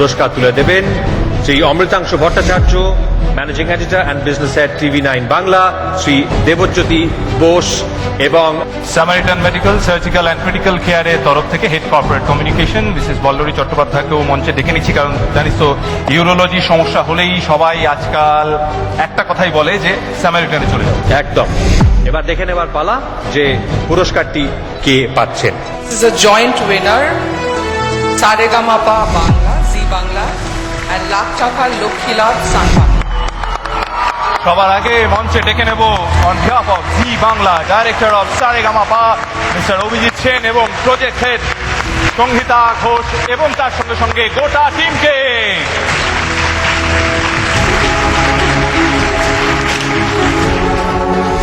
পুরস্কার তুলে দেবেন Shri Amritangshu Bhattacharya, managing editor and business head TV9 Bangla, Shri Debjyoti Bose এবং Samaritan medical surgical and critical কেয়ারের তরফ থেকে head corporate communication Mrs Ballari চট্টোপাধ্যায়কেও মঞ্চে ডেকে নিচ্ছি। কারণ জানিস তো, ইউরোলজি সমস্যা হলেই সবাই আজকাল একটা কথাই বলে যে সামারিটানে চলে যাও। একদম। এবার দেখে নেবার পালা যে পুরস্কারটি কে পাচ্ছেন। This is a joint winner, Saregama-pa Bangla, Zee Bangla, and lakh taka Lokhi Labh Sanman. সবার আগে মঞ্চে ডেকে নেব on behalf of Zee Bangla director of Sa Re Ga Ma Pa mister Abhijit Sen এবং প্রজেক্ট হেড সংহিতা ঘোষ এবং তার সঙ্গে সঙ্গে গোটা টিমকে।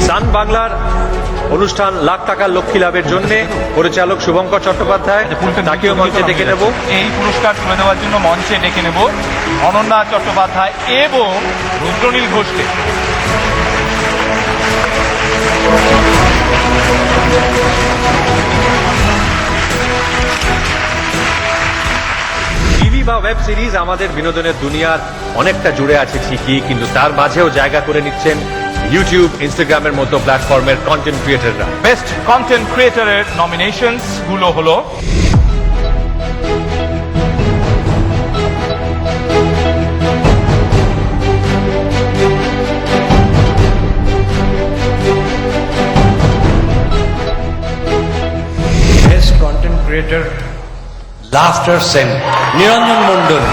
সান বাংলার অনুষ্ঠান লাখ টাকার লক্ষ্মী লাভের জন্য পরিচালক শুভঙ্কর চট্টোপাধ্যায়, তাকেও মঞ্চে ডেকে নেব। এই পুরস্কার তুলে দেওয়ার জন্য মঞ্চে ডেকে নেব অনন্যা চট্টোপাধ্যায় এবং রুদ্রনীল ঘোষকে। টিভি বা ওয়েব সিরিজ আমাদের বিনোদনের দুনিয়ার অনেকটা জুড়ে আছে ঠিকই, কিন্তু তার মাঝেও জায়গা করে নিচ্ছেন ইউটিউব, ইনস্টাগ্রামের মতো প্ল্যাটফর্মের কন্টেন্ট ক্রিয়েটররা। বেস্ট কন্টেন্ট ক্রিয়েটরের নমিনেশনস গুলো হলো Best Content Creator, Laughter Sen, Niranjan Mondol.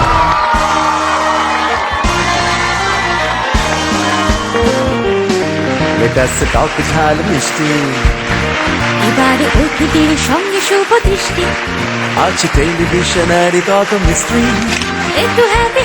লেটাসে টক ঝাল মিষ্টি, এবারে অতিথির সঙ্গে শুভ দৃষ্টি, আছে টেলিভিশনের কত মিস্ট্রি। একটু হ্যাপি